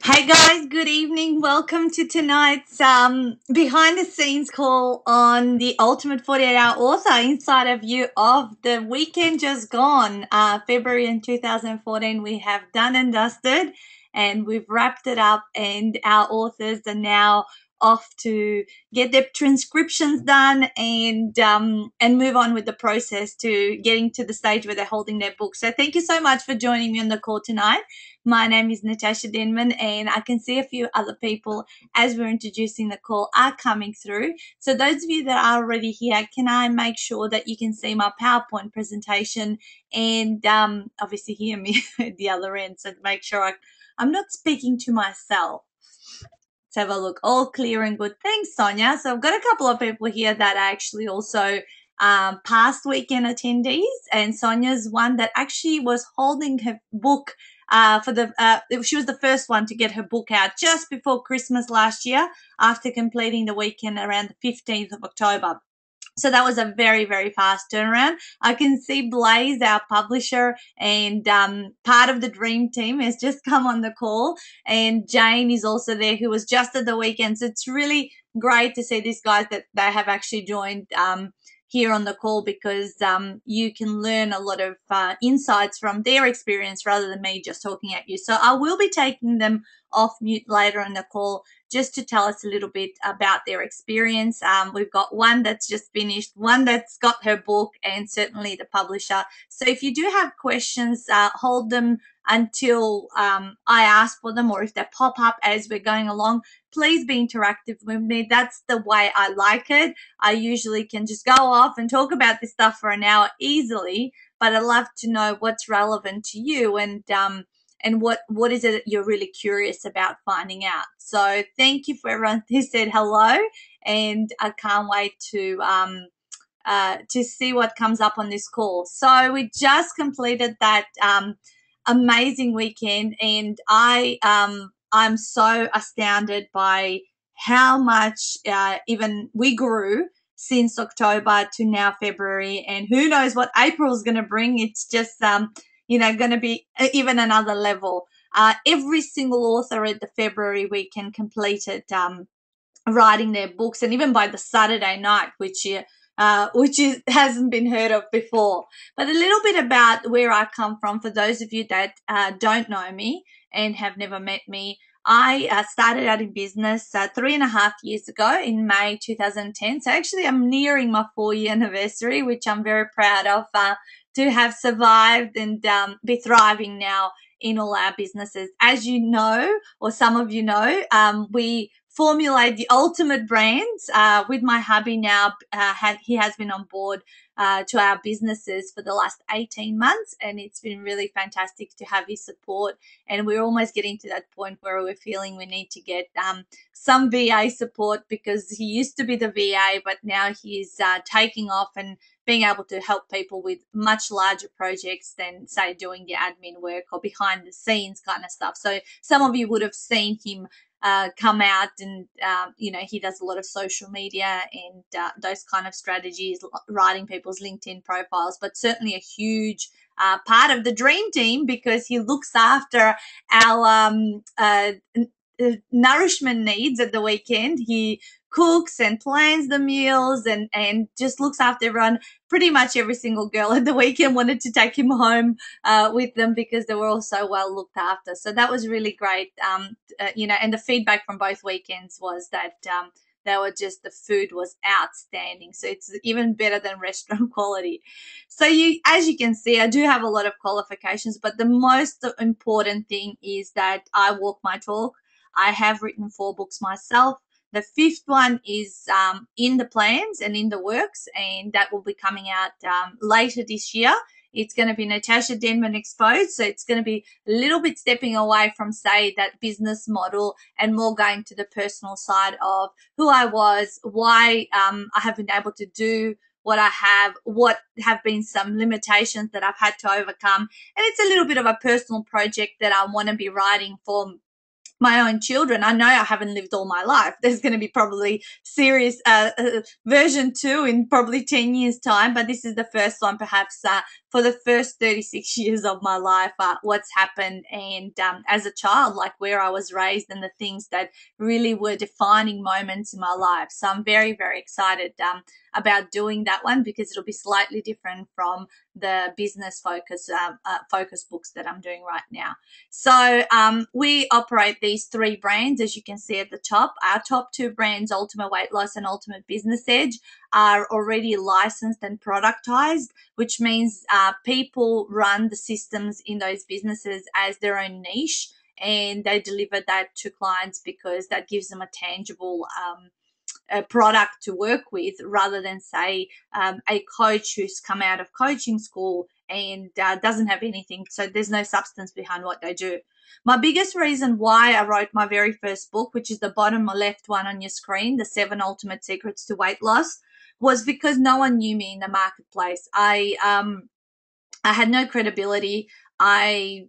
Hey guys, good evening. Welcome to tonight's behind the scenes call on the Ultimate 48-Hour Author Inside a View of the weekend just gone. February in 2014, we have done and dusted and we've wrapped it up, and our authors are now off to get their transcriptions done and move on with the process to getting to the stage where they're holding their book. So thank you so much for joining me on the call tonight. My name is Natasha, and I can see a few other people as we're introducing the call are coming through. So those of you that are already here, can I make sure that you can see my PowerPoint presentation and obviously hear me at the other end, so to make sure I'm not speaking to myself. Let's have a look. All clear and good. Thanks, Sonia. So I've got a couple of people here that are actually also past weekend attendees, and Sonia's one that actually was holding her book she was the first one to get her book out just before Christmas last year after completing the weekend around the 15th of October. So that was a very, very fast turnaround. I can see Blaze, our publisher, and part of the dream team has just come on the call. And Jane is also there, who was just at the weekend. So it's really great to see these guys that they have actually joined here on the call, because you can learn a lot of insights from their experience rather than me just talking at you. So I will be taking them off mute later in the call just to tell us a little bit about their experience. We've got one that's just finished, one that's got her book, and certainly the publisher. So if you do have questions, hold them until I ask for them, or if they pop up as we're going along, please be interactive with me. That's the way I like it. I usually can just go off and talk about this stuff for an hour easily, but I love to know what's relevant to you and what is it that you're really curious about finding out. So thank you for everyone who said hello, and I can't wait to see what comes up on this call. So we just completed that amazing weekend, and I'm so astounded by how much even we grew since October to now February, and who knows what April is going to bring. It's just going to be even another level. Every single author at the February weekend completed writing their books, and even by the Saturday night, which hasn't been heard of before. But a little bit about where I come from for those of you that don't know me and have never met me. I started out in business 3.5 years ago in May 2010. So actually I'm nearing my 4-year anniversary, which I'm very proud of, to have survived and be thriving now in all our businesses. As you know, or some of you know, we formulate the ultimate brands with my hubby now. He has been on board to our businesses for the last 18 months, and it's been really fantastic to have his support. And we're almost getting to that point where we're feeling we need to get some VA support, because he used to be the VA, but now he's taking off and being able to help people with much larger projects than, say, doing the admin work or behind the scenes kind of stuff. So some of you would have seen him come out, and he does a lot of social media and those kind of strategies, writing people's LinkedIn profiles, but certainly a huge part of the dream team, because he looks after our nourishment needs at the weekend. He cooks and plans the meals and just looks after everyone. Pretty much every single girl at the weekend wanted to take him home with them, because they were all so well looked after. So that was really great. And the feedback from both weekends was that the food was outstanding. So it's even better than restaurant quality. So as you can see, I do have a lot of qualifications, but the most important thing is that I walk my talk. I have written 4 books myself. The 5th one is in the plans and in the works, and that will be coming out later this year. It's going to be Natasha Denman Exposed. So it's going to be a little bit stepping away from, say, that business model and more going to the personal side of who I was, why I have been able to do what I have, what have been some limitations that I've had to overcome. And it's a little bit of a personal project that I want to be writing for my own children. I know I haven't lived all my life. There's going to be probably serious version 2 in probably 10 years time, but this is the first one perhaps for the first 36 years of my life, what's happened, and as a child, like where I was raised and the things that really were defining moments in my life. So I'm very, very excited about doing that one, because it'll be slightly different from the business focus books that I'm doing right now. So we operate these three brands, as you can see at the top. Our top two brands, Ultimate Weight Loss and Ultimate Business Edge, are already licensed and productized, which means people run the systems in those businesses as their own niche, and they deliver that to clients because that gives them a tangible a product to work with, rather than say a coach who's come out of coaching school and doesn't have anything, so there's no substance behind what they do. My biggest reason why I wrote my very first book, which is the bottom left one on your screen, The 7 Ultimate Secrets to Weight Loss, was because no one knew me in the marketplace. I had no credibility. I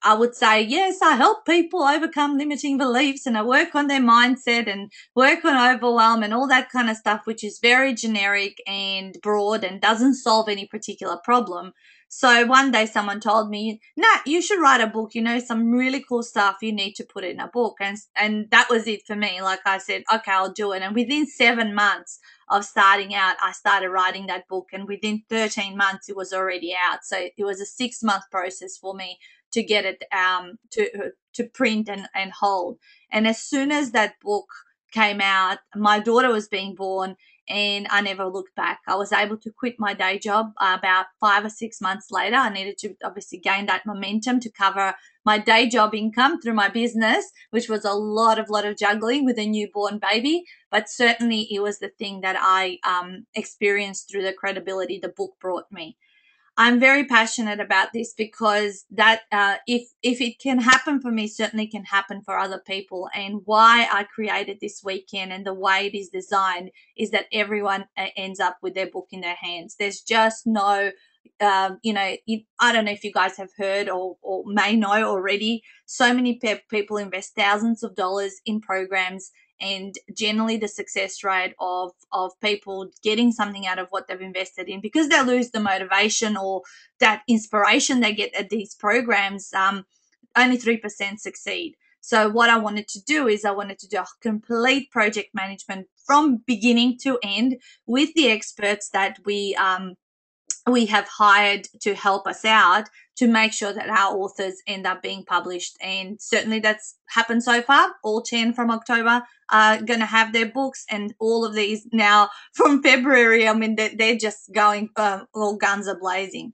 would say, yes, I help people overcome limiting beliefs, and I work on their mindset and work on overwhelm and all that kind of stuff, which is very generic and broad and doesn't solve any particular problem. So one day someone told me, Nat, you should write a book, some really cool stuff. You need to put it in a book. And that was it for me. Like I said, okay, I'll do it. And within 7 months of starting out, I started writing that book, and within 13 months it was already out. So it was a 6-month process for me to get it to print and hold. And as soon as that book came out, my daughter was being born, and I never looked back. I was able to quit my day job about 5 or 6 months later. I needed to obviously gain that momentum to cover my day job income through my business, which was a lot of juggling with a newborn baby. But certainly it was the thing that I experienced through the credibility the book brought me. I'm very passionate about this because that if it can happen for me, certainly can happen for other people. And why I created this weekend and the way it is designed is that everyone ends up with their book in their hands. There's just no, I don't know if you guys have heard or may know already, so many people invest thousands of dollars in programs, and generally the success rate of people getting something out of what they've invested in, because they lose the motivation or that inspiration they get at these programs, only 3% succeed. So what I wanted to do is I wanted to do a complete project management from beginning to end with the experts that we have hired to help us out to make sure that our authors end up being published. And certainly that's happened so far. All 10 from October are going to have their books, and all of these now from February, I mean, they're just going, all guns are blazing.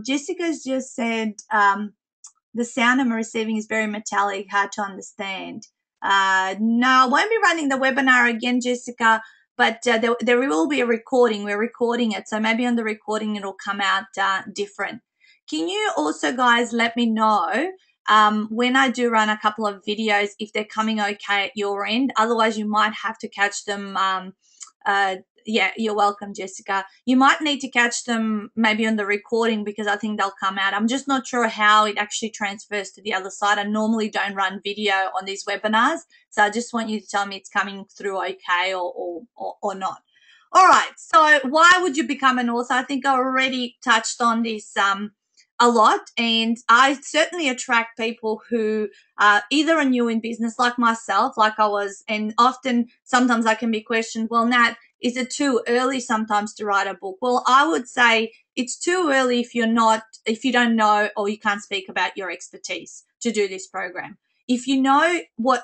Jessica's just said, the sound I'm receiving is very metallic, hard to understand. No, I won't be running the webinar again, Jessica, but there will be a recording. We're recording it, so maybe on the recording it'll come out different. Can you also, guys, let me know when I do run a couple of videos if they're coming okay at your end? Otherwise, you might have to catch them. Yeah, you're welcome, Jessica. You might need to catch them maybe on the recording, because I think they'll come out. I'm just not sure how it actually transfers to the other side. I normally don't run video on these webinars, so I just want you to tell me it's coming through okay or not. All right, so why would you become an author? I think I already touched on this a lot, and I certainly attract people who either are new in business like myself, like I was, and often sometimes I can be questioned, well, Nat, is it too early sometimes to write a book? Well, I would say it's too early if you don't know or you can't speak about your expertise to do this program. If you know what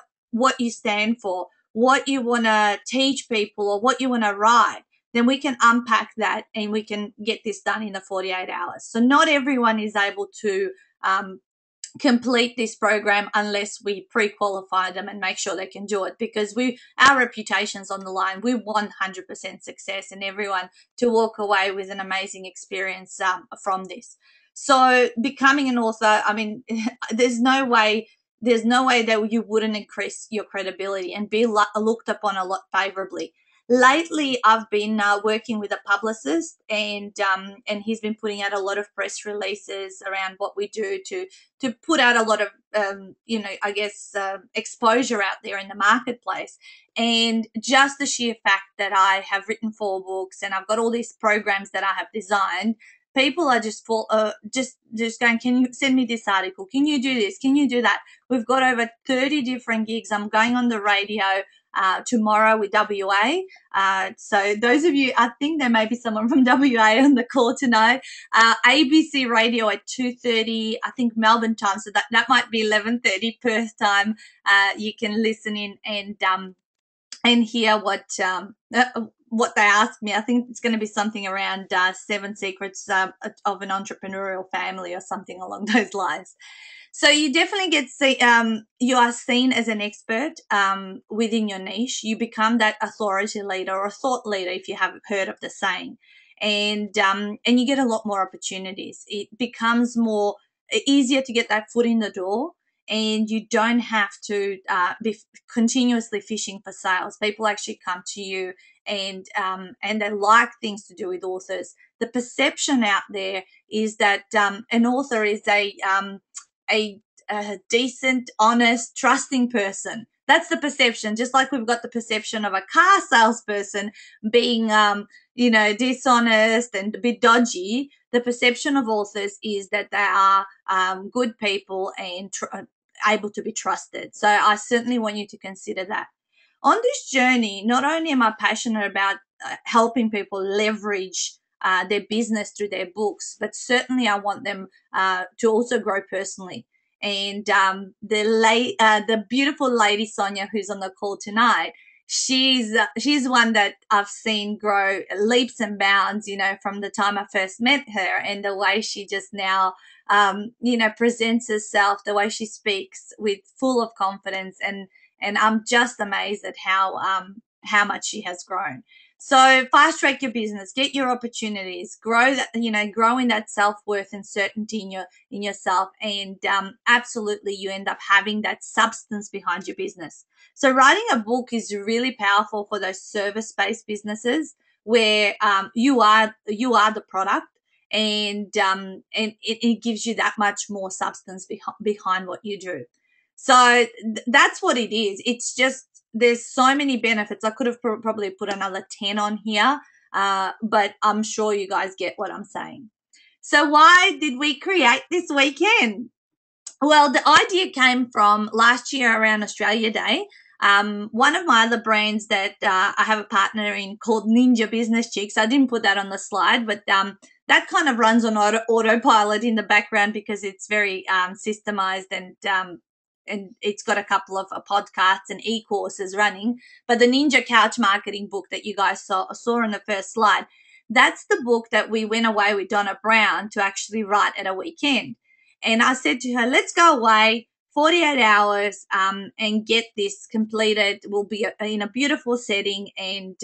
you stand for, what you want to teach people, or what you want to write, then we can unpack that and we can get this done in the 48 hours. So not everyone is able to complete this program unless we pre-qualify them and make sure they can do it, because our reputation's on the line. We want 100% success and everyone to walk away with an amazing experience from this. So becoming an author, I mean, there's no way that you wouldn't increase your credibility and be looked upon a lot favorably. Lately, I've been working with a publicist, and he's been putting out a lot of press releases around what we do to put out a lot of exposure out there in the marketplace. And just the sheer fact that I have written 4 books and I've got all these programs that I have designed, people are just going, can you send me this article? Can you do this? Can you do that? We've got over 30 different gigs. I'm going on the radio tomorrow with WA. So those of you, I think there may be someone from WA on the call tonight. ABC radio at 2:30, I think Melbourne time. So that might be 11:30 Perth time. You can listen in and hear what they asked me. I think it's going to be something around 7 secrets of an entrepreneurial family or something along those lines. So you definitely you are seen as an expert within your niche. You become that authority leader or thought leader, if you haven't heard of the saying, and you get a lot more opportunities. It becomes more easier to get that foot in the door, and you don't have to be continuously fishing for sales. People actually come to you, and they like things to do with authors. The perception out there is that an author is a decent, honest, trusting person. That's the perception. Just like we've got the perception of a car salesperson being, dishonest and a bit dodgy. The perception of authors is that they are good people and able to be trusted. So I certainly want you to consider that. On this journey, not only am I passionate about helping people leverage their business through their books, but certainly I want them to also grow personally. And the beautiful lady Sonia, who's on the call tonight, she's one that I've seen grow leaps and bounds, from the time I first met her, and the way she just now presents herself, the way she speaks with full of confidence, and I'm just amazed at how much she has grown. So fast track your business, get your opportunities, grow that, growing that self-worth and certainty in yourself. And absolutely you end up having that substance behind your business. So writing a book is really powerful for those service-based businesses where you are the product, and it gives you that much more substance behind what you do. So that's what it is. It's just, there's so many benefits. I could have probably put another 10 on here, but I'm sure you guys get what I'm saying. So why did we create this weekend? Well, the idea came from last year around Australia Day. One of my other brands that I have a partner in called Ninja Business Chicks. I didn't put that on the slide, but that kind of runs on autopilot in the background because it's very systemized, and it's got a couple of podcasts and e-courses running. But the Ninja Couch Marketing book that you guys saw on the first slide, that's the book that we went away with Donna Brown to actually write at a weekend. And I said to her, let's go away 48 hours and get this completed. We'll be in a beautiful setting and,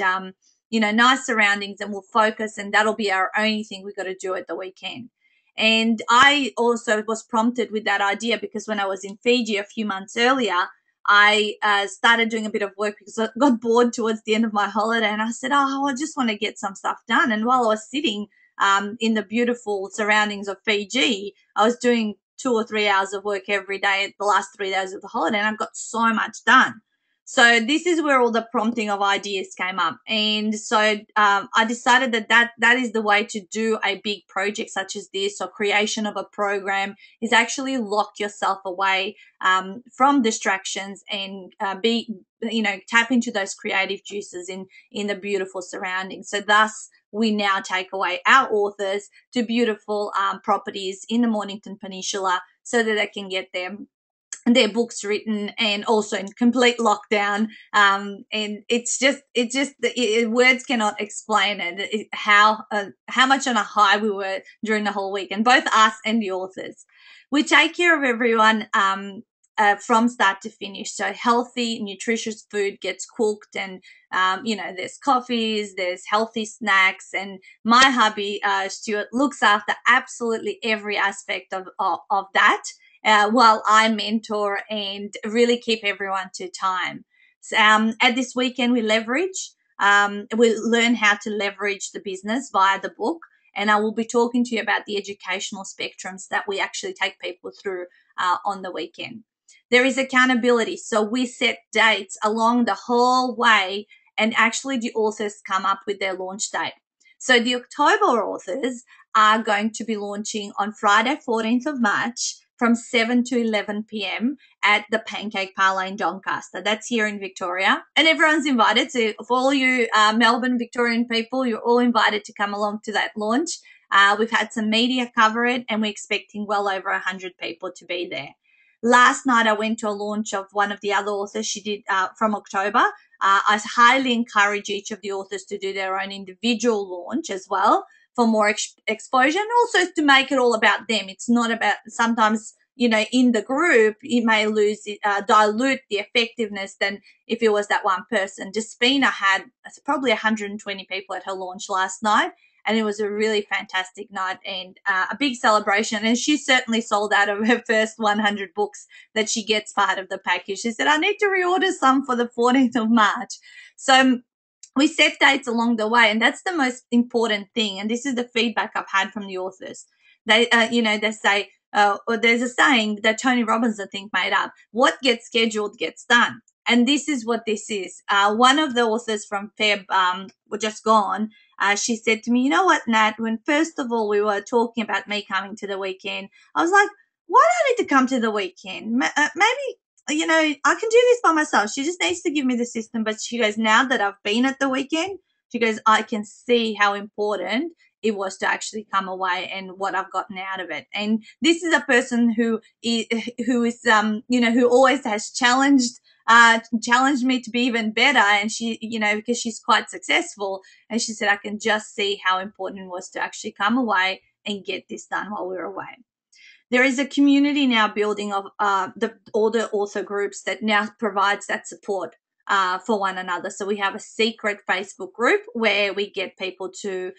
nice surroundings, and we'll focus, and that'll be our only thing we've got to do at the weekend. And I also was prompted with that idea because when I was in Fiji a few months earlier, I started doing a bit of work because I got bored towards the end of my holiday, and I said, I just want to get some stuff done. And while I was sitting in the beautiful surroundings of Fiji, I was doing 2 or 3 hours of work every day the last 3 days of the holiday, and I got so much done. So this is where all the prompting of ideas came up. And so I decided that is the way to do a big project such as this, or creation of a program, is actually lock yourself away from distractions and tap into those creative juices in the beautiful surroundings. So thus, we now take away our authors to beautiful properties in the Mornington Peninsula so that they can get their books written, and also in complete lockdown. And words cannot explain how much on a high we were during the whole week, and both us and the authors. We take care of everyone from start to finish. So healthy, nutritious food gets cooked, and there's coffees, there's healthy snacks, and my hubby Stuart looks after absolutely every aspect of that. While I mentor and really keep everyone to time. So, at this weekend, we learn how to leverage the business via the book, and I will be talking to you about the educational spectrums that we actually take people through on the weekend. There is accountability, so we set dates along the whole way, and actually the authors come up with their launch date. So the October authors are going to be launching on Friday, 14th of March from 7 to 11 p.m. at the Pancake Parlour in Doncaster. That's here in Victoria. And everyone's invited. So for all you Melbourne Victorian people, you're all invited to come along to that launch. We've had some media cover it, and we're expecting well over 100 people to be there. Last night, I went to a launch of one of the other authors she did from October. I highly encourage each of the authors to do their own individual launch as well for more exposure, and also to make it all about them. It's not about, sometimes, you know, in the group, it may dilute the effectiveness than if it was that one person. Despina had probably 120 people at her launch last night, and it was a really fantastic night and a big celebration. And she certainly sold out of her first 100 books that she gets part of the package. She said, I need to reorder some for the 14th of March. So we set dates along the way, and that's the most important thing. And this is the feedback I've had from the authors. They, they say, or there's a saying that Tony Robbins, I think, made up: what gets scheduled gets done. And this is what this is. One of the authors from Feb, were just gone. She said to me, you know what, Nat, when first of all we were talking about me coming to the weekend, I was like, why do I need to come to the weekend? Maybe, you know, I can do this by myself. She just needs to give me the system. But she goes, now that I've been at the weekend, she goes, I can see how important it was to actually come away and what I've gotten out of it. And this is a person who is who always has challenged me to be even better. And she, because she's quite successful, and she said, I can just see how important it was to actually come away and get this done while we were away. There is a community now building of all the author groups that now provides that support for one another. So we have a secret Facebook group where we get people to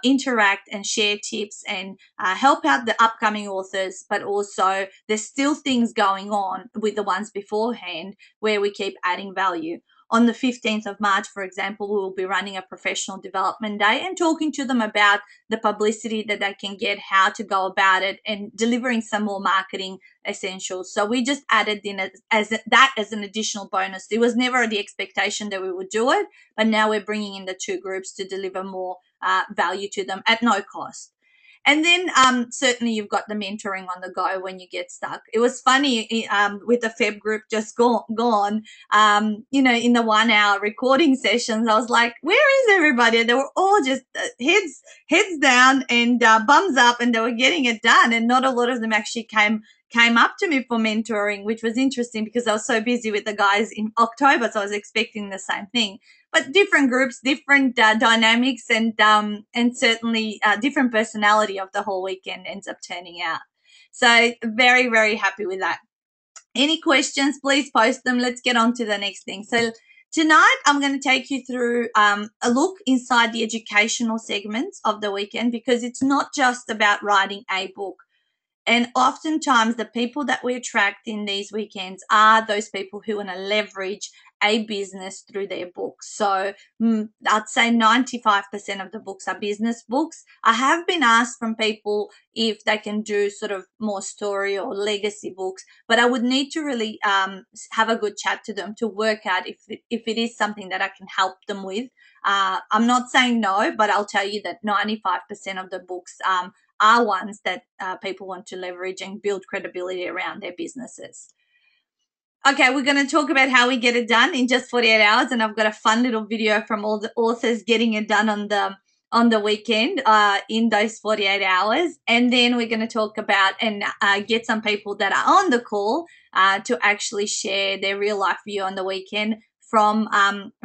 interact and share tips and help out the upcoming authors, but also there's still things going on with the ones beforehand where we keep adding value. On the 15th of March, for example, we will be running a professional development day and talking to them about the publicity that they can get, how to go about it, and delivering some more marketing essentials. So we just added in as an additional bonus. It was never the expectation that we would do it, but now we're bringing in the two groups to deliver more value to them at no cost. And then certainly you've got the mentoring on the go when you get stuck. It was funny with the Feb group just gone, in the 1 hour recording sessions, I was like, where is everybody? They were all just heads down and bums up, and they were getting it done. And not a lot of them actually came up to me for mentoring, which was interesting because I was so busy with the guys in October, so I was expecting the same thing. But different groups, different dynamics, and certainly different personality of the whole weekend ends up turning out. So very, very happy with that. Any questions, please post them. Let's get on to the next thing. So tonight I'm going to take you through a look inside the educational segments of the weekend, because it's not just about writing a book. And oftentimes the people that we attract in these weekends are those people who want to leverage a business through their books. So I'd say 95% of the books are business books. I have been asked from people if they can do sort of more story or legacy books, but I would need to really have a good chat to them to work out if it is something that I can help them with. I'm not saying no, but I'll tell you that 95% of the books are ones that people want to leverage and build credibility around their businesses. Okay, we're going to talk about how we get it done in just 48 hours, and I've got a fun little video from all the authors getting it done on the weekend in those 48 hours. And then we're going to talk about and get some people that are on the call to actually share their real life view on the weekend from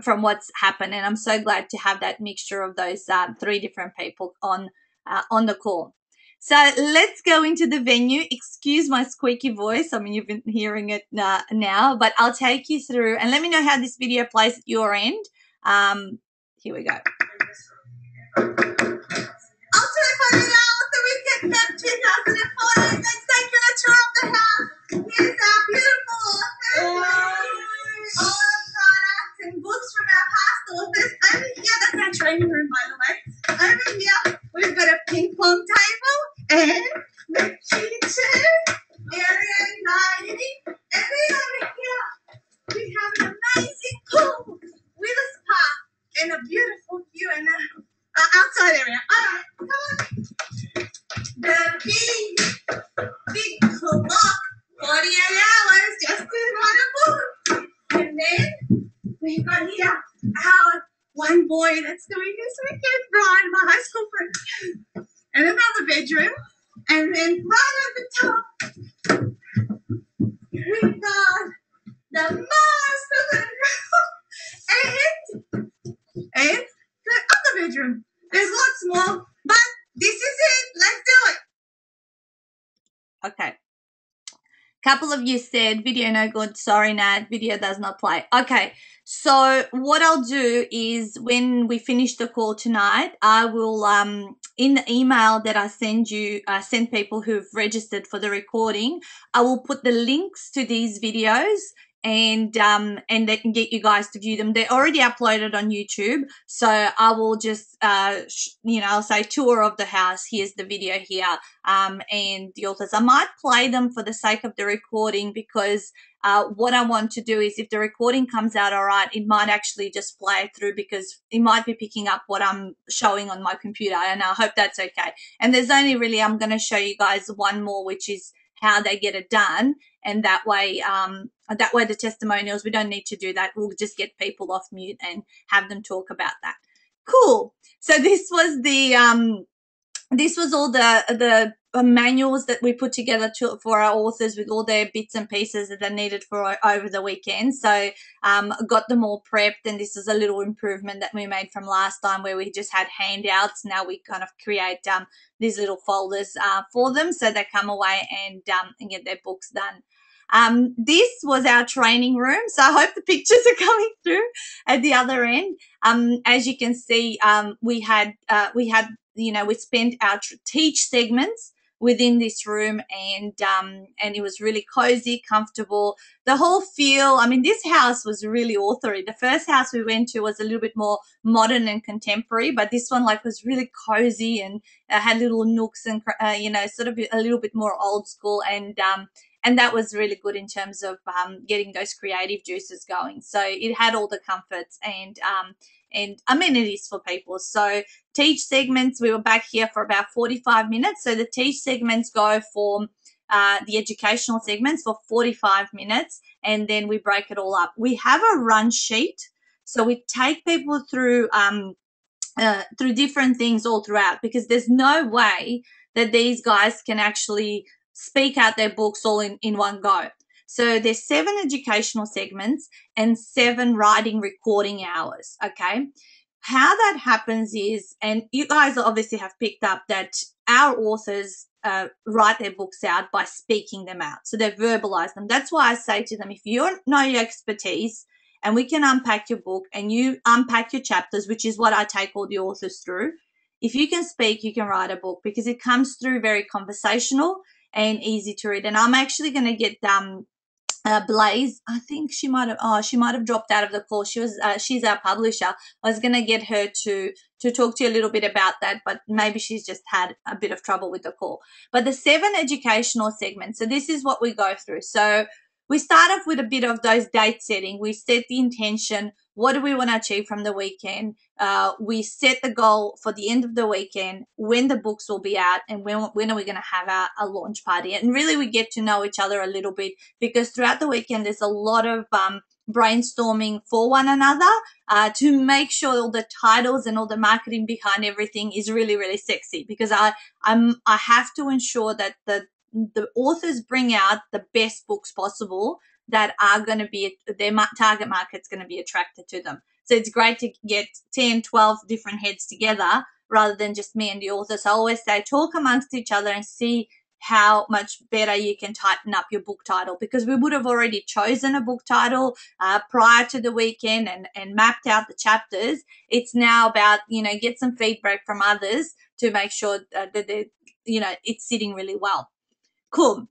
what's happened. And I'm so glad to have that mixture of those three different people on the call. So let's go into the venue. Excuse my squeaky voice. I mean, you've been hearing it now, but I'll take you through and let me know how this video plays at your end. Here we go. Ultimate 48 Hours, the weekend Feb 2014. Let's take a tour of the house. Here's our beautiful authors. All the products and books from our past authors. Over here, that's our training room, by the way. Over here, we've got a ping pong table and the kitchen, area and dining. And then over here, we have an amazing pool with a spa and a beautiful view and outside area. we've got here our one boy that's doing this weekend, Brian, my high school friend, and another bedroom. And then right at the top, we've got the master bedroom and the other bedroom. There's lots more, but this is it. Let's do it. Okay. Couple of you said video no good. Sorry, Nat, video does not play. Okay, so what I'll do is when we finish the call tonight, I will in the email that I send you, send people who've registered for the recording, I will put the links to these videos and they can get you guys to view them. They're already uploaded on YouTube, so I will just I'll say tour of the house. Here's the video here. And the authors. I might play them for the sake of the recording because what I want to do is if the recording comes out all right, it might actually just play it through because it might be picking up what I'm showing on my computer, and I hope that's okay. And there's only really, I'm going to show you guys one more, which is how they get it done. And that way the testimonials, we don't need to do that. We'll just get people off mute and have them talk about that. Cool. So this was all the manuals that we put together for our authors with all their bits and pieces that they needed for over the weekend. So got them all prepped, and this is a little improvement that we made from last time where we just had handouts. Now we kind of create these little folders for them so they come away and get their books done. This was our training room, so I hope the pictures are coming through at the other end. As you can see, we spent our teach segments within this room, and it was really cozy, comfortable. The whole feel, I mean, this house was really authory. The first house we went to was a little bit more modern and contemporary, but this one was really cozy and had little nooks and sort of a little bit more old school, and that was really good in terms of getting those creative juices going. So it had all the comforts and amenities for people. So teach segments, we were back here for about 45 minutes. So the teach segments go for the educational segments for 45 minutes, and then we break it all up. We have a run sheet, so we take people through different things all throughout, because there's no way that these guys can actually speak out their books all in one go. So there's 7 educational segments and 7 writing recording hours, okay? How that happens is, and you guys obviously have picked up that our authors write their books out by speaking them out. So they verbalize them. That's why I say to them, if you know your expertise and we can unpack your book and you unpack your chapters, which is what I take all the authors through, if you can speak, you can write a book, because it comes through very conversational and easy to read. And I'm actually going to get Blaze, I think she might have dropped out of the call. She's our publisher. I was going to get her to talk to you a little bit about that, but maybe she's just had a bit of trouble with the call. But the 7 educational segments, so this is what we go through. So we start off with a bit of those date setting. We set the intention. What do we want to achieve from the weekend? We set the goal for the end of the weekend, when the books will be out, and when are we going to have a launch party. And really we get to know each other a little bit, because throughout the weekend there's a lot of brainstorming for one another to make sure all the titles and all the marketing behind everything is really, really sexy, because I have to ensure that the authors bring out the best books possible that are going to be, their target market's going to be attracted to them. So it's great to get 10, 12 different heads together rather than just me and the author. So I always say, talk amongst each other and see how much better you can tighten up your book title, because we would have already chosen a book title prior to the weekend and mapped out the chapters. It's now about, get some feedback from others to make sure that it's sitting really well. Cool.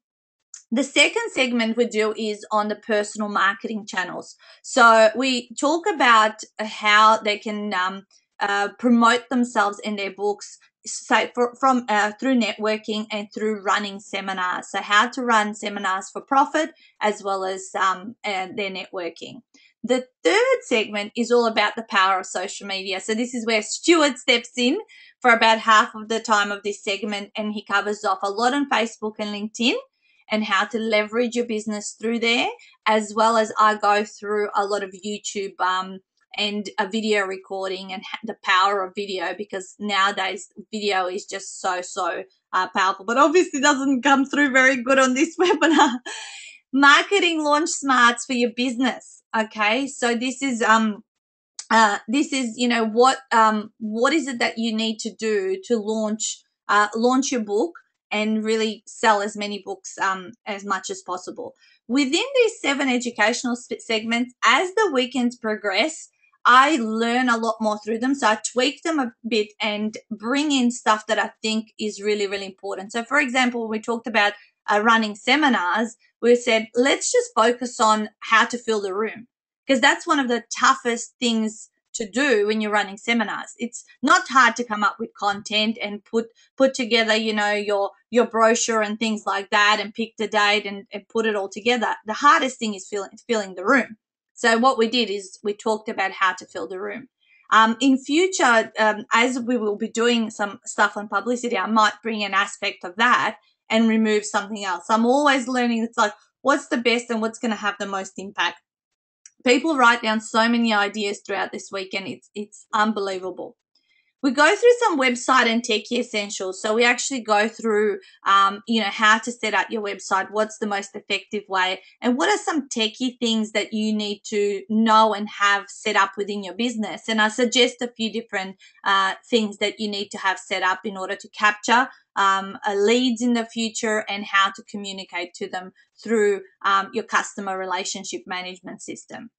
The second segment we do is on the personal marketing channels. So we talk about how they can promote themselves in their books, say through networking and through running seminars. So how to run seminars for profit, as well as their networking. The third segment is all about the power of social media. So this is where Stuart steps in for about half of the time of this segment, and he covers off a lot on Facebook and LinkedIn, and how to leverage your business through there, as well as I go through a lot of YouTube and a video recording and the power of video, because nowadays video is just so powerful, but obviously doesn't come through very good on this webinar. Marketing launch smarts for your business. Okay, so this is you know, what is it that you need to do to launch your book and really sell as many books as much as possible. Within these 7 educational segments, as the weekends progress, I learn a lot more through them. So I tweak them a bit and bring in stuff that I think is really, really important. So for example, we talked about running seminars. We said, let's just focus on how to fill the room, because that's one of the toughest things to do when you're running seminars. It's not hard to come up with content and put together, you know, your brochure and things like that, and pick the date and put it all together. The hardest thing is filling the room. So what we did is we talked about how to fill the room. In future, as we will be doing some stuff on publicity, I might bring an aspect of that and remove something else. I'm always learning. It's like, what's the best and what's going to have the most impact? People write down so many ideas throughout this weekend. It's unbelievable. We go through some website and techie essentials. So we actually go through, you know, how to set up your website, what's the most effective way, and what are some techie things that you need to know and have set up within your business. And I suggest a few different things that you need to have set up in order to capture leads in the future and how to communicate to them through your customer relationship management system.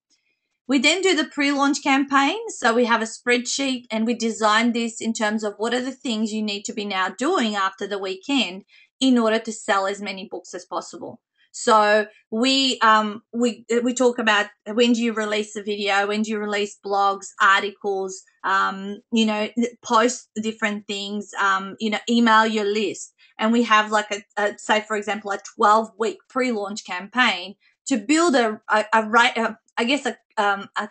We then do the pre-launch campaign. So we have a spreadsheet and we design this in terms of what are the things you need to be now doing after the weekend in order to sell as many books as possible. So we talk about, when do you release a video, when do you release blogs, articles, you know, post different things, you know, email your list. And we have like a say, for example, a 12-week pre-launch campaign to build a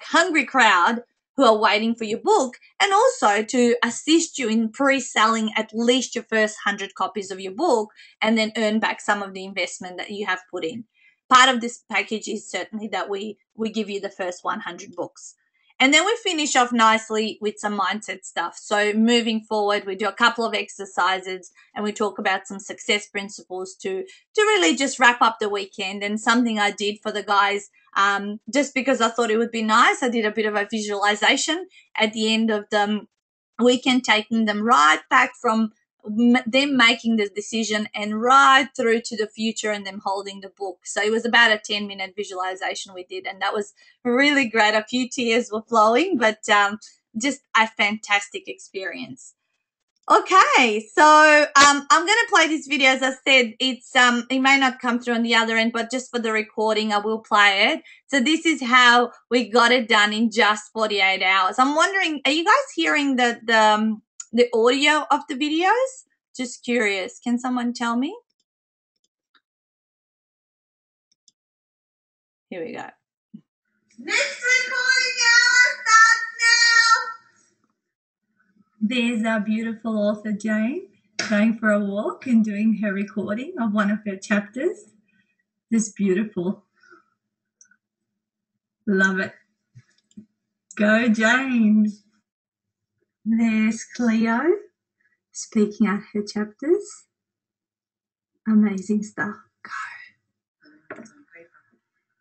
hungry crowd who are waiting for your book, and also to assist you in pre-selling at least your first 100 copies of your book, and then earn back some of the investment that you have put in. Part of this package is certainly that we give you the first 100 books. And then we finish off nicely with some mindset stuff. So moving forward, we do a couple of exercises and we talk about some success principles to really just wrap up the weekend. And something I did for the guys, just because I thought it would be nice, I did a bit of a visualization at the end of the weekend, taking them right back from them making the decision and right through to the future and them holding the book. So it was about a 10-minute visualization we did, and that was really great. A few tears were flowing, but just a fantastic experience. Okay, so I'm going to play this video. As I said, it may not come through on the other end, but just for the recording, I will play it. So this is how we got it done in just 48 hours. I'm wondering, are you guys hearing the audio of the videos? Just curious. Can someone tell me? Here we go. Next recording hour starts now. There's our beautiful author Jane going for a walk and doing her recording of one of her chapters. Just beautiful. Love it. Go Jane. There's Cleo speaking out her chapters. Amazing stuff. Go.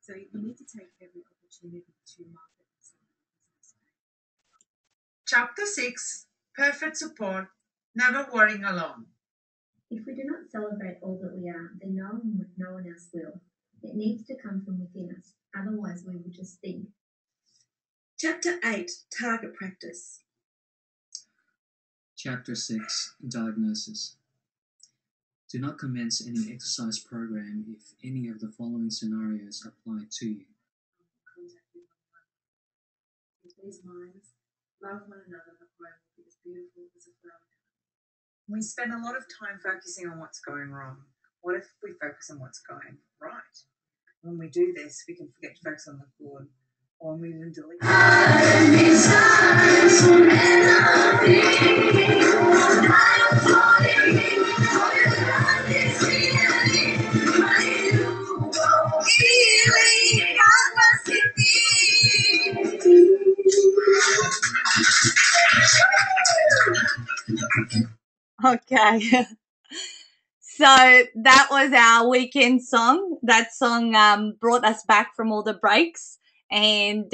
So you need to take every opportunity to market business. Chapter 6, Perfect Support, Never Worrying Alone. If we do not celebrate all that we are, then no one else will. It needs to come from within us, otherwise we will just think. Chapter 8, Target Practice. Chapter 6, Diagnosis. Do not commence any exercise program if any of the following scenarios apply to you. Contact with one another. In these minds, love one another, the home will be as beautiful as a flower. We spend a lot of time focusing on what's going wrong. What if we focus on what's going right? When we do this, we can forget to focus on the good, or we even delete. Okay. So that was our weekend song. That song brought us back from all the breaks, and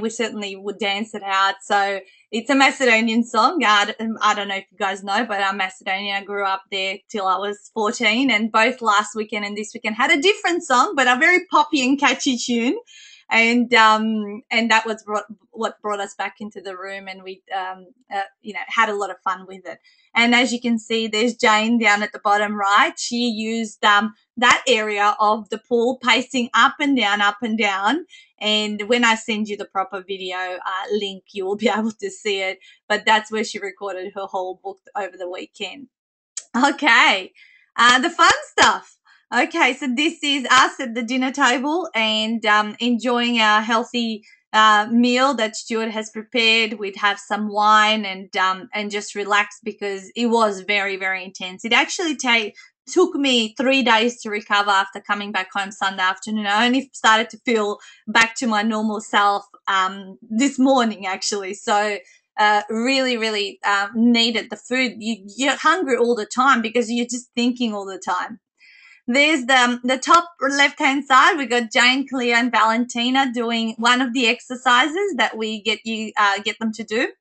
we certainly would dance it out. So it's a Macedonian song. I don't know if you guys know, but I'm Macedonian. I grew up there till I was 14, and both last weekend and this weekend had a different song, but a very poppy and catchy tune. And that was what brought us back into the room, and we had a lot of fun with it. And as you can see, there's Jane down at the bottom right. She used that area of the pool, pacing up and down, up and down. And when I send you the proper video link, you will be able to see it. But that's where she recorded her whole book over the weekend. Okay, the fun stuff. Okay, so this is us at the dinner table and enjoying our healthy meal that Stuart has prepared. We'd have some wine and just relax because it was very, very intense. It actually took me 3 days to recover after coming back home Sunday afternoon. I only started to feel back to my normal self this morning, actually. So really, really needed the food. You're hungry all the time because you're just thinking all the time. There's the top left-hand side. We got Jane, Cleo, and Valentina doing one of the exercises that we get them to do.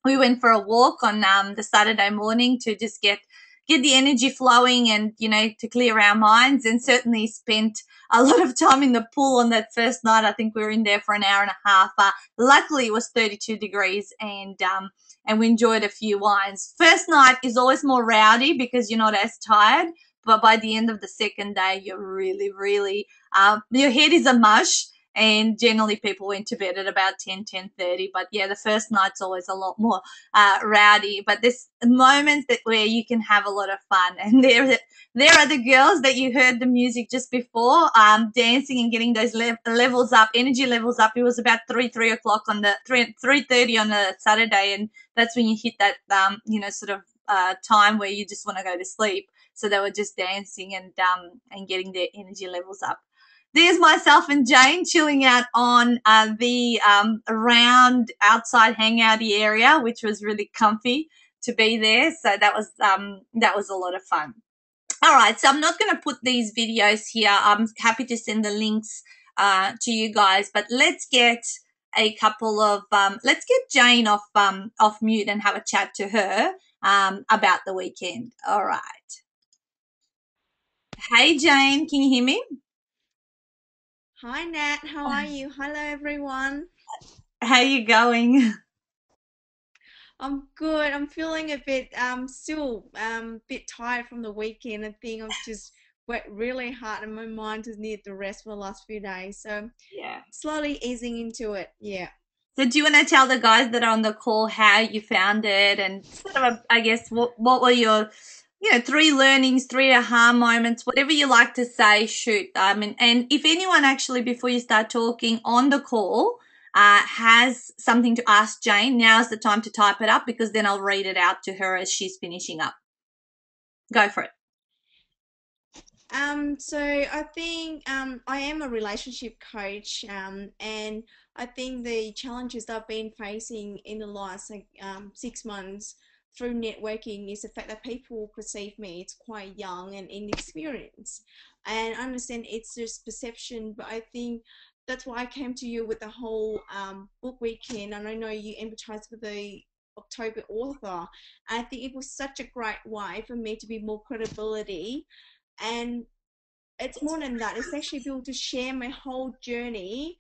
We went for a walk on the Saturday morning to just get the energy flowing and, to clear our minds, and certainly spent a lot of time in the pool on that first night. I think we were in there for an hour and a half. Luckily, it was 32 degrees and we enjoyed a few wines. First night is always more rowdy because you're not as tired, but by the end of the second day, you're really, really, your head is a mush. And generally people went to bed at about 10:30. But yeah, the first night's always a lot more rowdy. But there's moments where you can have a lot of fun. And there are the girls that you heard the music just before, dancing and getting those levels up, energy levels up. It was about 3 o'clock on the 3:30 on a Saturday, and that's when you hit that sort of time where you just want to go to sleep. So they were just dancing and getting their energy levels up. There's myself and Jane chilling out on the round outside hangouty area, which was really comfy to be there. So that was a lot of fun. All right, so I'm not going to put these videos here. I'm happy to send the links to you guys, but let's get a couple of let's get Jane off mute and have a chat to her about the weekend. All right. Hey Jane, can you hear me? Hi Nat, how are you? Hello everyone. How you going? I'm good. I'm feeling a bit still bit tired from the weekend. I think I've just worked really hard and my mind just needed the rest for the last few days. So Yeah. slowly easing into it. Yeah. So do you want to tell the guys that are on the call how you found it and sort of, I guess, what were your, 3 learnings, 3 aha moments, whatever you like to say, shoot. I mean, and if anyone actually, before you start talking on the call, has something to ask Jane, now's the time to type it up because then I'll read it out to her as she's finishing up. Go for it. So I think I am a relationship coach, and I think the challenges that I've been facing in the last 6 months through networking is the fact that people perceive me as quite young and inexperienced. And I understand it's just perception, but I think that's why I came to you with the whole book weekend, and I know you empathise with the October author. And I think it was such a great way for me to be more credibility, and it's more than that. It's actually be able to share my whole journey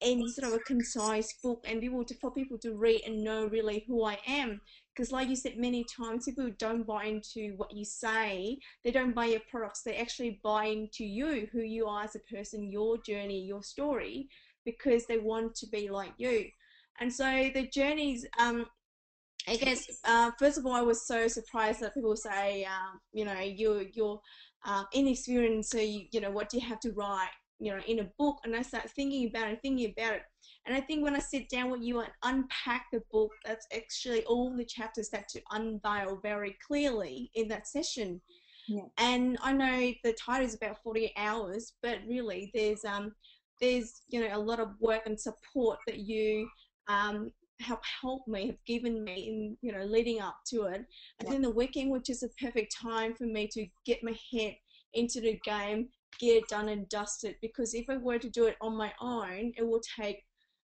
in sort of a concise book and be able to for people to read and know really who I am. Because like you said many times, people don't buy into what you say. They don't buy your products. They actually buy into you, who you are as a person, your journey, your story, because they want to be like you. And so the journeys, I guess first of all, I was so surprised that people say, you're inexperienced, so what do you have to write, in a book? And I start thinking about it, and I think when I sit down with you and unpack the book, that's actually all the chapters that to unveil very clearly in that session. Yeah. And I know the title is about 48 hours, but really there's a lot of work and support that you helped me, have given me in, you know, leading up to it. And then the weekend was just a perfect time for me to get my head into the game, get it done and dusted. Because if I were to do it on my own, it will take,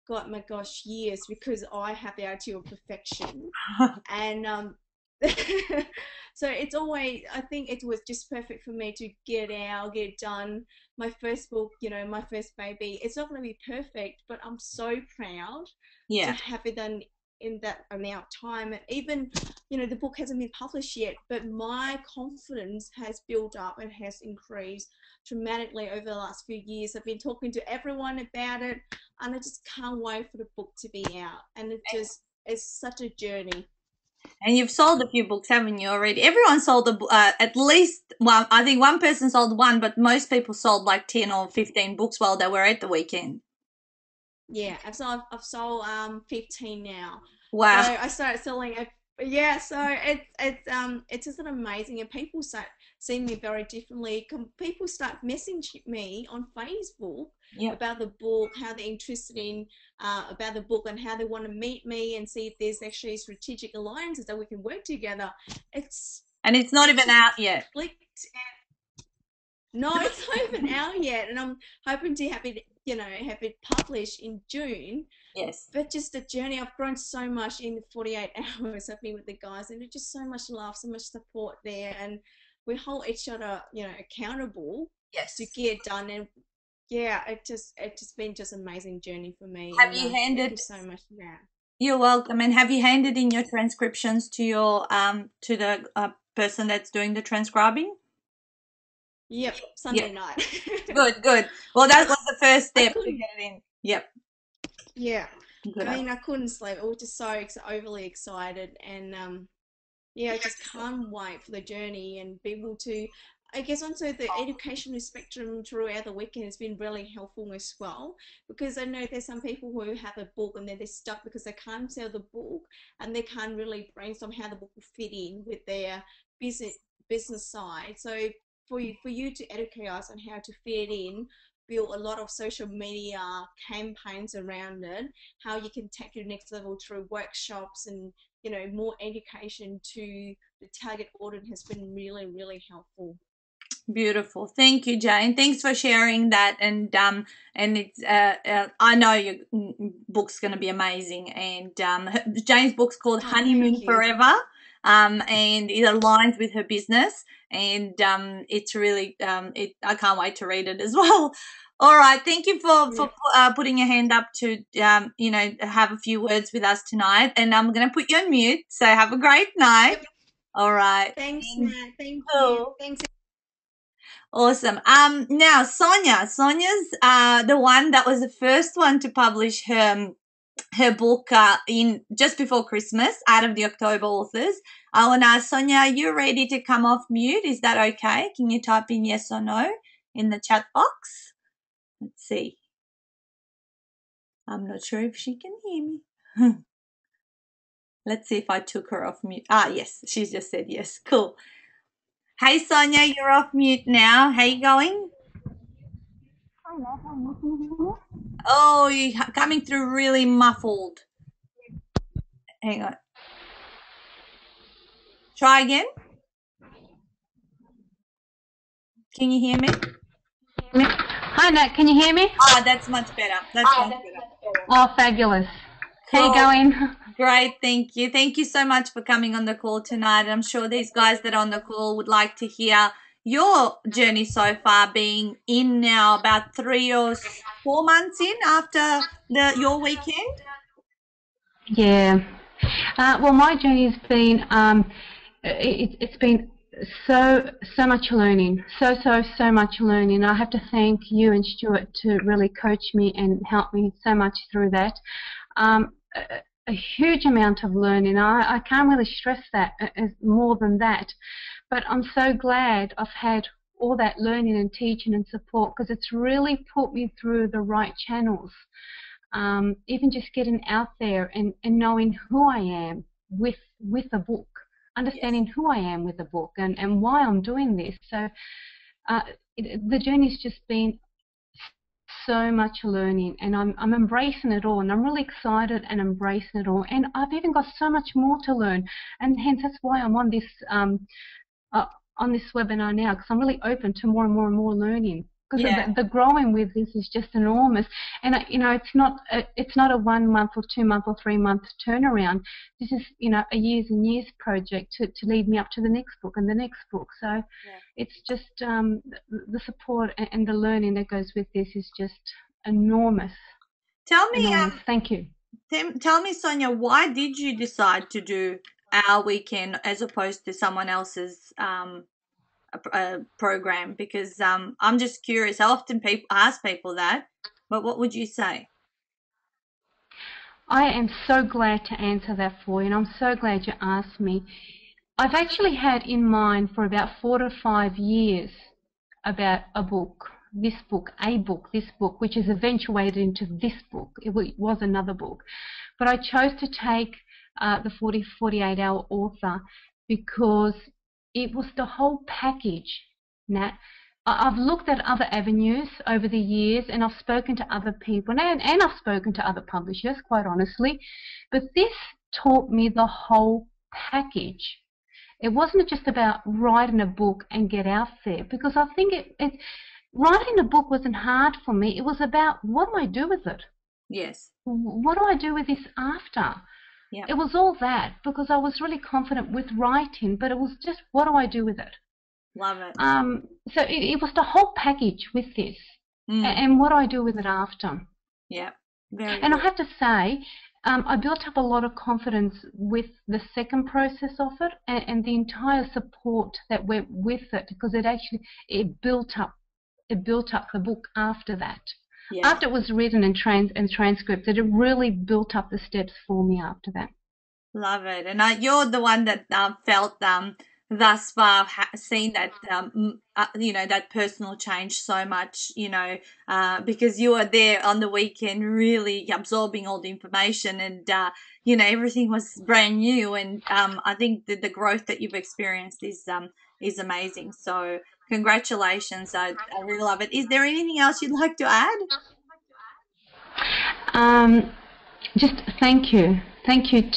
God, my gosh, years, because I have the attitude of perfection. And so it's always, I think it was just perfect for me to get it out, get it done. My first book, you know, my first baby, it's not going to be perfect, but I'm so proud to have it done in that amount of time. And even, you know, the book hasn't been published yet, but my confidence has built up and has increased dramatically over the last few years. I've been talking to everyone about it, and I just can't wait for the book to be out. And it's such a journey. And you've sold a few books, haven't you, already? Everyone sold at least one. I think one person sold one, but most people sold like 10 or 15 books while they were at the weekend. Yeah, I've sold 15 now. Wow. So I started selling it. Yeah, so it's just an amazing, and people start seeing me very differently. People start messaging me on Facebook about the book, how they're interested in about the book, and how they want to meet me and see if there's actually strategic alliances that we can work together. It's not even out yet. No, it's not even out yet, and I'm hoping to have it, you know, have it published in June. Yes. But just the journey, I've grown so much in the 48 hours I've been with the guys, and there's just so much love, so much support there, and we hold each other, you know, accountable to get it done. And yeah, it's just been just an amazing journey for me. Have you handed? Thank you so much for that. You're welcome. And have you handed in your transcriptions to your to the person that's doing the transcribing? Yep, Sunday night. Good. Well, that was the first step to get it in. Yep. Yeah. Good. I mean, I couldn't sleep. I was just so overly excited, and yeah, I just can't wait for the journey and be able to, I guess, also the educational spectrum throughout the weekend has been really helpful as well, because I know there's some people who have a book and then they're stuck because they can't sell the book and they can't really brainstorm how the book will fit in with their business side. So for you to educate us on how to fit in, build a lot of social media campaigns around it, how you can take it to the next level through workshops and, you know, more education to the target audience has been really, really helpful. Beautiful. Thank you, Jane. Thanks for sharing that. And it's I know your book's going to be amazing. And Jane's book's called Honeymoon Forever. And it aligns with her business. And it's really I can't wait to read it as well. All right. Thank you for putting your hand up to you know, have a few words with us tonight. And I'm going to put you on mute. So have a great night. Yep. All right. Thanks, Nat. Thank you. Thanks. Awesome. Now Sonia's the one that was the first one to publish her book in just before Christmas out of the October authors. I want to ask Sonia, are you ready to come off mute? Is that okay? Can you type in yes or no in the chat box? Let's see. I'm not sure if she can hear me. Let's see if I took her off mute. Yes, she just said yes. Cool. Hey, Sonia, you're off mute now. How you going? Oh, you're coming through really muffled. Hang on. Try again. Can you hear me? Hi, Nat. Can you hear me? Oh, that's much better. That's much better. Oh, fabulous. Cool. How you going? Great. Thank you. Thank you so much for coming on the call tonight. I'm sure these guys that are on the call would like to hear your journey so far, being in now about 3 or 4 months in after your weekend. Yeah. Well, my journey has been it's been so much learning, so much learning. I have to thank you and Stuart to really coach me and help me so much through that. A huge amount of learning. I can't really stress that as more than that, but I'm so glad I've had all that learning and teaching and support, because it's really put me through the right channels. Even just getting out there and knowing who I am with a book, understanding who I am with a book and why I'm doing this. So the journey's just been so much learning, and I'm embracing it all, and I'm really excited and embracing it all, and I've even got so much more to learn, and hence that's why I'm on this webinar now, because I'm really open to more and more and more learning. Because the growing with this is just enormous, and it's not a 1 month or 2 month or 3 month turnaround. This is a years and years project to lead me up to the next book and the next book. So it's just the support and the learning that goes with this is just enormous. Tell me, enormous. Thank you. Tell me, Sonia, why did you decide to do our weekend as opposed to someone else's program? Because I'm just curious. I often ask people that, but what would you say? I am so glad to answer that for you, and I'm so glad you asked me. I've actually had in mind for about 4 to 5 years about a book, this book, which has eventuated into this book. It was another book. But I chose to take the 48-hour author because it was the whole package, Nat. I've looked at other avenues over the years, and I've spoken to other people, and I've spoken to other publishers, quite honestly, but this taught me the whole package. It wasn't just about writing a book and get out there, because I think writing a book wasn't hard for me. It was about, what do I do with it? Yes. What do I do with this after? Yeah. It was all that, because I was really confident with writing, but it was just, what do I do with it? Love it. So it was the whole package with this, and what do I do with it after? Yeah, very And good. I have to say, I built up a lot of confidence with the second process of it, and the entire support that went with it, because it built up the book after that. Yeah. After it was written and transcribed, it really built up the steps for me after that. Love it. And you're the one that felt thus far seen that that personal change so much, because you were there on the weekend really absorbing all the information, and everything was brand new, and I think the growth that you've experienced is amazing. So congratulations. I really love it. Is there anything else you'd like to add? Just thank you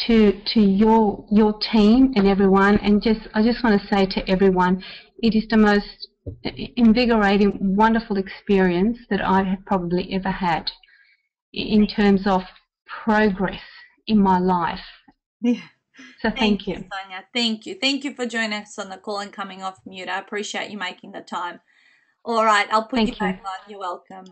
to your team and everyone, and I just want to say to everyone, it is the most invigorating, wonderful experience that I have probably ever had in terms of progress in my life. Yeah. So thank you, Sonia. Thank you for joining us on the call and coming off mute. I appreciate you making the time. All right, I'll put you back on. You're welcome.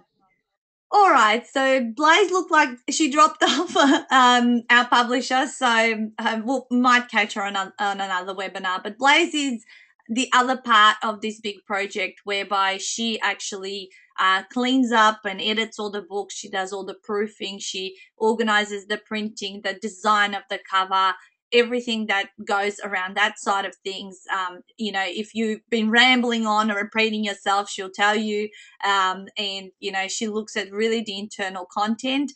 All right, so Blaze looked like she dropped off our publisher, so we might catch her on another webinar. But Blaze is the other part of this big project, whereby she actually cleans up and edits all the books. She does all the proofing. She organizes the printing, the design of the cover, everything that goes around that side of things. If you've been rambling on or repeating yourself, she'll tell you. And she looks at really the internal content.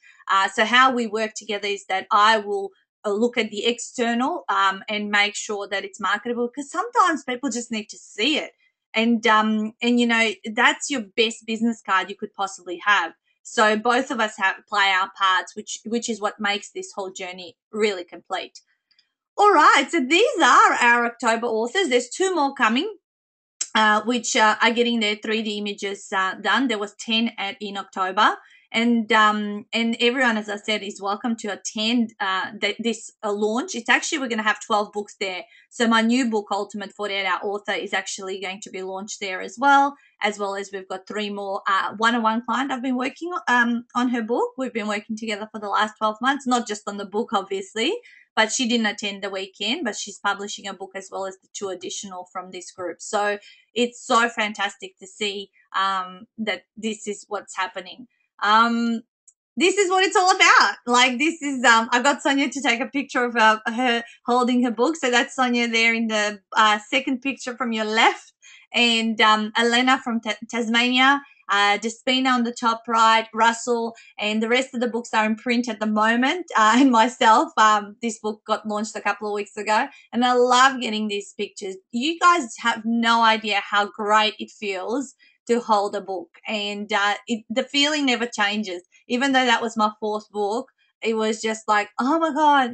So how we work together is that I will look at the external and make sure that it's marketable, because sometimes people just need to see it, and that's your best business card you could possibly have. So both of us play our parts, which is what makes this whole journey really complete. All right, so these are our October authors. There's 2 more coming, which are getting their 3D images done. There was 10 in October, and everyone, as I said, is welcome to attend this launch. It's actually, we're going to have 12 books there. So my new book, Ultimate 48-Hour Author, is actually going to be launched there as well as we've got 3 more. One-on-one client I've been working on her book. We've been working together for the last 12 months, not just on the book, obviously, but she didn't attend the weekend, but she's publishing a book as well as the 2 additional from this group. So it's so fantastic to see that this is what's happening. This is what it's all about. Like, this is, I got Sonia to take a picture of her holding her book. So that's Sonia there in the second picture from your left. And Elena from Tasmania, Despina on the top right, Russell, and the rest of the books are in print at the moment. And myself, this book got launched a couple of weeks ago, and I love getting these pictures. You guys have no idea how great it feels to hold a book, and the feeling never changes. Even though that was my fourth book, it was just like, oh my God,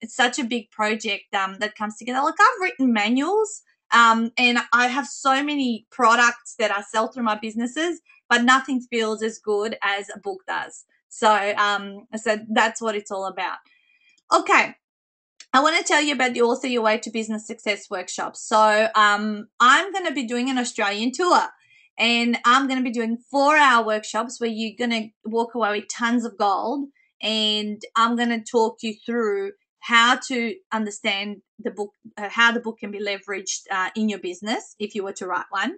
it's such a big project that comes together. Like, I've written manuals, and I have so many products that I sell through my businesses, but nothing feels as good as a book does. So that's what it's all about. Okay. I want to tell you about the Author Your Way to Business Success workshop. So I'm going to be doing an Australian tour, and I'm going to be doing 4-hour workshops where you're going to walk away with tons of gold, and I'm going to talk you through how to understand the book, how the book can be leveraged in your business if you were to write one.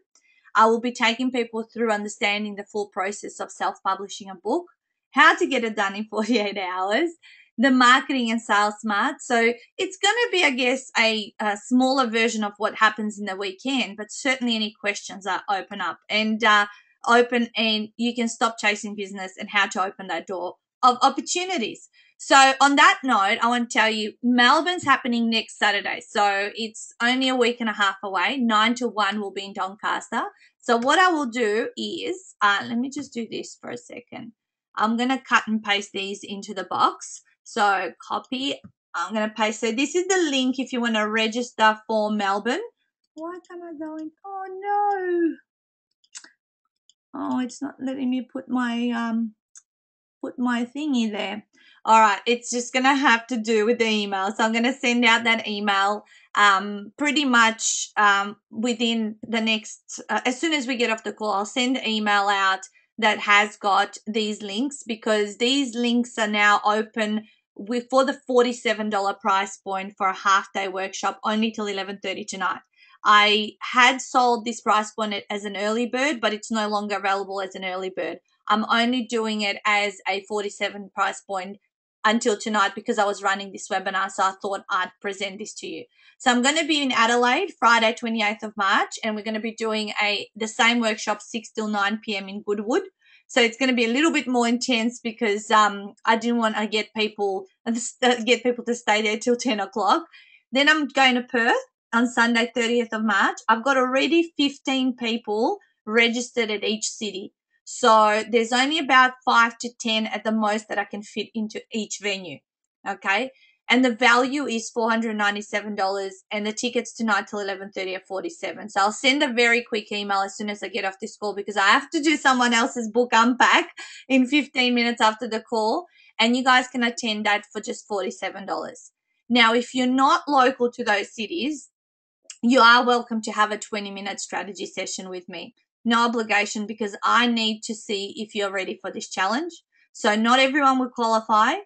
I will be taking people through understanding the full process of self-publishing a book, how to get it done in 48 hours, the marketing and sales smart. So it's going to be, I guess, a smaller version of what happens in the weekend, but certainly any questions are open, and you can stop chasing business and how to open that door of opportunities. So on that note, I want to tell you, Melbourne's happening next Saturday. So it's only a week and a half away. 9 to 1 will be in Doncaster. So what I will do is, let me just do this for a second. I'm going to cut and paste these into the box. So copy, I'm going to paste. So this is the link if you want to register for Melbourne. Why can't I go in? Oh, no. Oh, it's not letting me put my thing in there. All right, it's just going to have to do with the email. So I'm going to send out that email pretty much within the next, as soon as we get off the call, I'll send the email out that has got these links, because these links are now open for the $47 price point for a half-day workshop only till 11:30 tonight. I had sold this price point as an early bird, but it's no longer available as an early bird. I'm only doing it as a 47 price point until tonight because I was running this webinar, so I thought I'd present this to you. So I'm going to be in Adelaide Friday 28th of March, and we're going to be doing the same workshop 6 till 9 p.m. in Goodwood. So it's going to be a little bit more intense because I didn't want to get people to stay there till 10 o'clock. Then I'm going to Perth on Sunday 30th of March. I've got already 15 people registered at each city. So there's only about 5 to 10 at the most that I can fit into each venue, okay? And the value is $497, and the tickets tonight till 11:30 are $47. So I'll send a very quick email as soon as I get off this call, because I have to do someone else's book unpack in 15 minutes after the call, and you guys can attend that for just $47. Now, if you're not local to those cities, you are welcome to have a 20-minute strategy session with me. No obligation, because I need to see if you're ready for this challenge. So not everyone will qualify.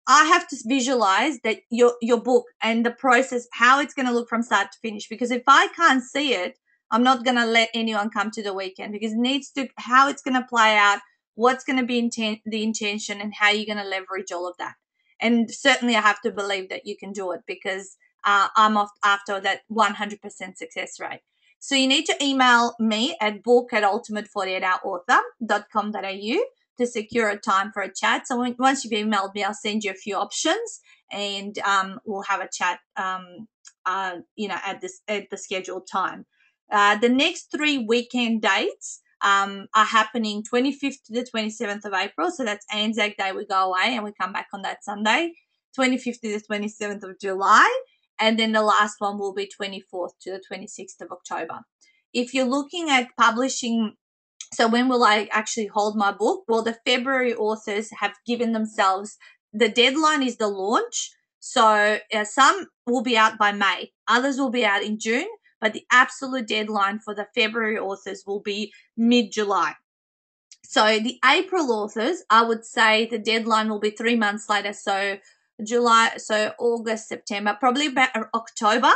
I have to visualize that your book and the process, how it's going to look from start to finish. Because if I can't see it, I'm not going to let anyone come to the weekend, because it needs to, how it's going to play out, what's going to be the intention, and how you're going to leverage all of that. And certainly I have to believe that you can do it, because I'm after that 100% success rate. So you need to email me at book@ultimate48hourauthor.com.au to secure a time for a chat. So once you've emailed me, I'll send you a few options, and we'll have a chat, at the scheduled time. The next 3 weekend dates are happening 25th to the 27th of April. So that's Anzac Day. We go away and we come back on that Sunday. 25th to the 27th of July. And then the last one will be 24th to the 26th of October. If you're looking at publishing, so when will I actually hold my book? Well, the February authors have given themselves, the deadline is the launch. So some will be out by May, others will be out in June, but the absolute deadline for the February authors will be mid-July. So the April authors, I would say the deadline will be 3 months later. So August, September, probably about October.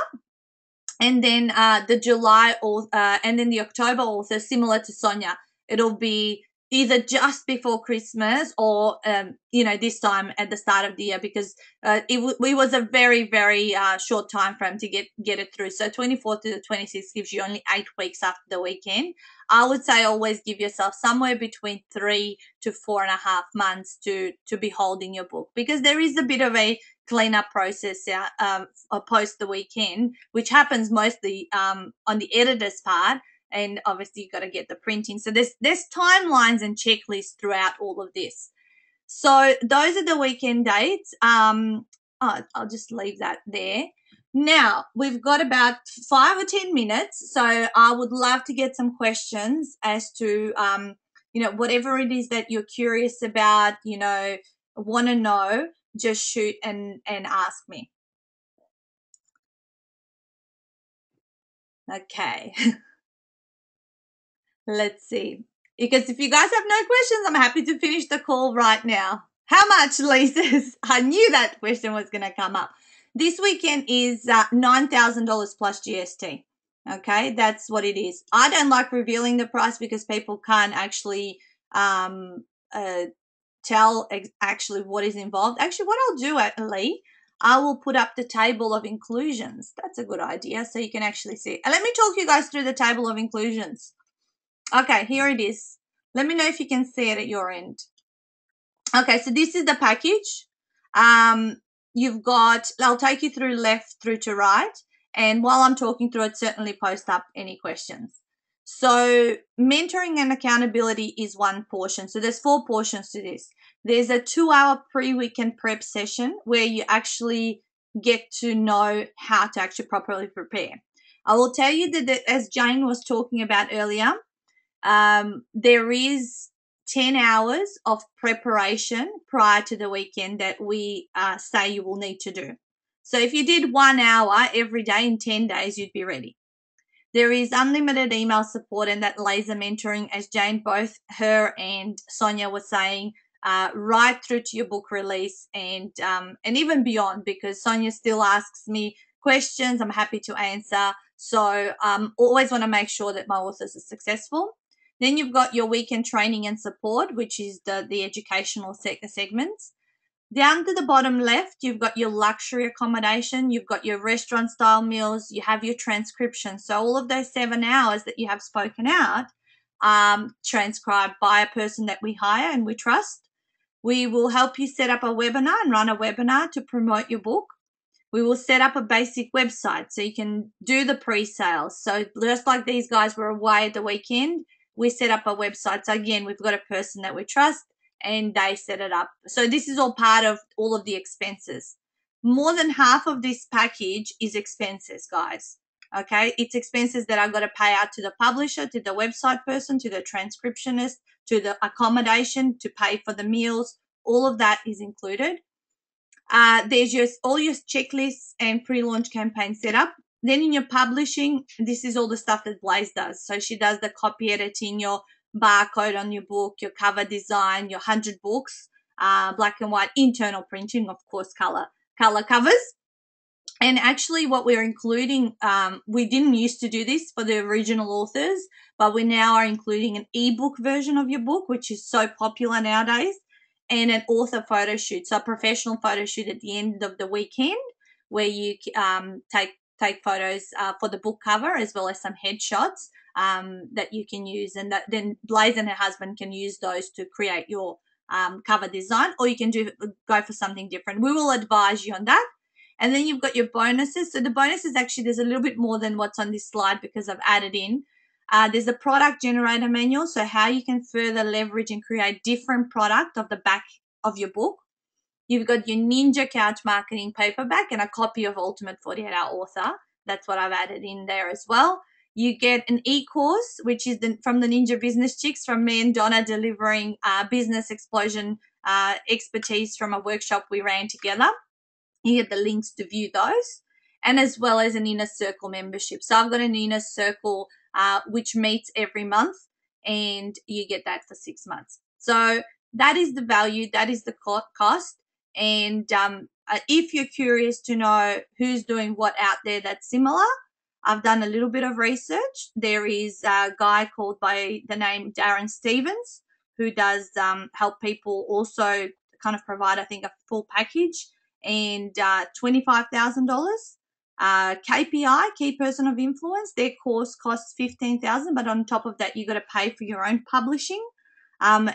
And then the October author, similar to Sonia, it'll be either just before Christmas or this time at the start of the year, because it was a very, very short time frame to get it through. So 24th to the 26th gives you only 8 weeks after the weekend. I would say always give yourself somewhere between 3 to 4.5 months to be holding your book, because there is a bit of a cleanup process post the weekend, which happens mostly on the editor's part. and obviously you've got to get the printing. So there's timelines and checklists throughout all of this. So those are the weekend dates. I'll just leave that there. Now, we've got about 5 or 10 minutes, so I would love to get some questions as to, whatever it is that you're curious about, want to know, just shoot and ask me. Okay. Let's see. Because if you guys have no questions, I'm happy to finish the call right now. How much, Lisa? I knew that question was going to come up. This weekend is $9,000 plus GST. Okay, that's what it is. I don't like revealing the price because people can't actually tell actually what is involved. Actually, what I'll do, Lee, I will put up the table of inclusions. That's a good idea, so you can actually see. And let me talk you guys through the table of inclusions. Okay, here it is. Let me know if you can see it at your end. Okay, so this is the package. You've got, I'll take you through left through to right. And while I'm talking through it, certainly post up any questions. So mentoring and accountability is one portion. So there's 4 portions to this. There's a 2-hour pre-weekend prep session where you actually get to know how to actually properly prepare. I will tell you that as Jane was talking about earlier, there is 10 hours of preparation prior to the weekend that we say you will need to do. So if you did 1 hour every day in 10 days, you'd be ready. There is unlimited email support and that laser mentoring, as Jane, both her and Sonia were saying, right through to your book release and even beyond, because Sonia still asks me questions. I'm happy to answer. So always want to make sure that my authors are successful. Then you've got your weekend training and support, which is the educational segments. Down to the bottom left, you've got your luxury accommodation, you've got your restaurant style meals, you have your transcription. So all of those 7 hours that you have spoken out, transcribed by a person that we hire and we trust. We will help you set up a webinar and run a webinar to promote your book. We will set up a basic website so you can do the pre-sales. So just like these guys were away at the weekend, we set up a website. So again, we've got a person that we trust and they set it up. So this is all part of all of the expenses. More than half of this package is expenses, guys. Okay, it's expenses that I've got to pay out to the publisher, to the website person, to the transcriptionist, to the accommodation, to pay for the meals. All of that is included. There's all your checklists and pre-launch campaign setup. Then in your publishing, this is all the stuff that Blaze does. So she does the copy editing, your barcode on your book, your cover design, your 100 books, black and white, internal printing, of course, color covers. And actually what we're including, we didn't used to do this for the original authors, but we now are including an ebook version of your book, which is so popular nowadays, and an author photo shoot. So a professional photo shoot at the end of the weekend where you take photos for the book cover as well as some headshots that you can use. And that then Blaze and her husband can use those to create your cover design, or you can go for something different. We will advise you on that. And then you've got your bonuses. So the bonuses, actually, there's a little bit more than what's on this slide because I've added in. There's a product generator manual, so how you can further leverage and create different product of the back of your book. You've got your Ninja Couch Marketing paperback and a copy of Ultimate 48-Hour Author. That's what I've added in there as well. You get an e-course, which is from the Ninja Business Chicks, from me and Donna, delivering business explosion expertise from a workshop we ran together. You get the links to view those, and as well as an Inner Circle membership. So I've got an Inner Circle which meets every month, and you get that for 6 months. So that is the value, that is the cost. And if you're curious to know who's doing what out there that's similar, I've done a little bit of research. There is a guy called by the name Darren Stevens who does help people also kind of provide, I think, a full package, and $25,000. KPI, Key Person of Influence, their course costs $15,000, but on top of that, you got to pay for your own publishing. And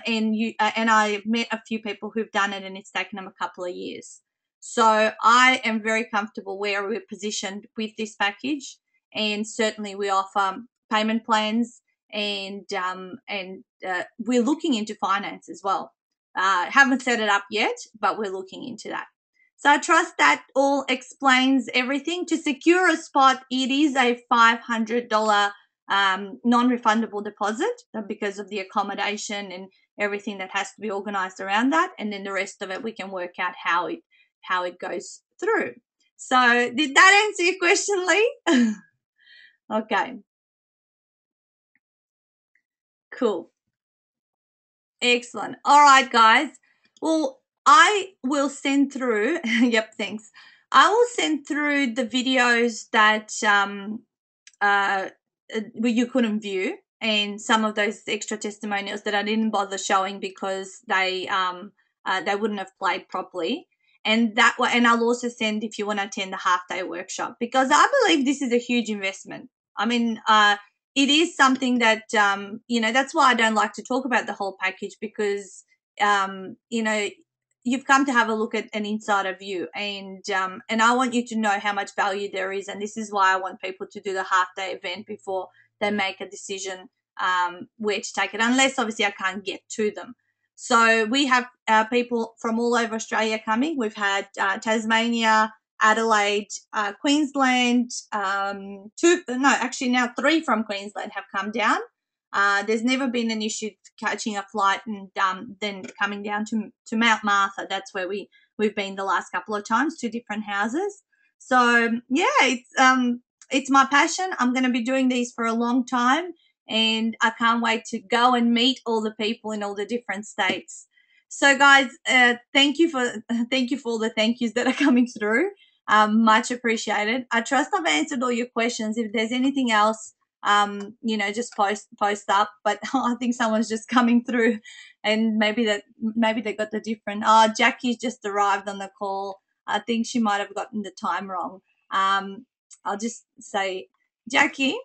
I've met a few people who've done it, and it's taken them a couple of years. So I am very comfortable where we're positioned with this package, and certainly we offer payment plans, and we're looking into finance as well. Haven't set it up yet, but we're looking into that. So I trust that all explains everything. To secure a spot, it is a $500 non-refundable deposit because of the accommodation and everything that has to be organized around that. And then the rest of it, we can work out how it goes through. So did that answer your question, Lee? Okay. Cool. Excellent. All right, guys. Well, I will send through, yep, thanks. I will send through the videos that you couldn't view, and some of those extra testimonials that I didn't bother showing because they wouldn't have played properly. And that way, and I'll also send if you want to attend the half-day workshop, because I believe this is a huge investment. I mean, it is something that that's why I don't like to talk about the whole package, because you've come to have a look at an insider view, and I want you to know how much value there is, and this is why I want people to do the half-day event before they make a decision where to take it, unless obviously I can't get to them. So we have people from all over Australia coming. We've had Tasmania, Adelaide, Queensland, now 3 from Queensland have come down. There's never been an issue catching a flight and then coming down to Mount Martha. That's where we've been the last couple of times, 2 different houses. So yeah, it's my passion. I'm going to be doing these for a long time, and I can't wait to go and meet all the people in all the different states. So guys, thank you for all the thank yous that are coming through. Much appreciated. I trust I've answered all your questions. If there's anything else, just post up. But I think someone's just coming through, and maybe they got the different. Jackie's just arrived on the call. I think she might have gotten the time wrong. I'll just say, Jackie,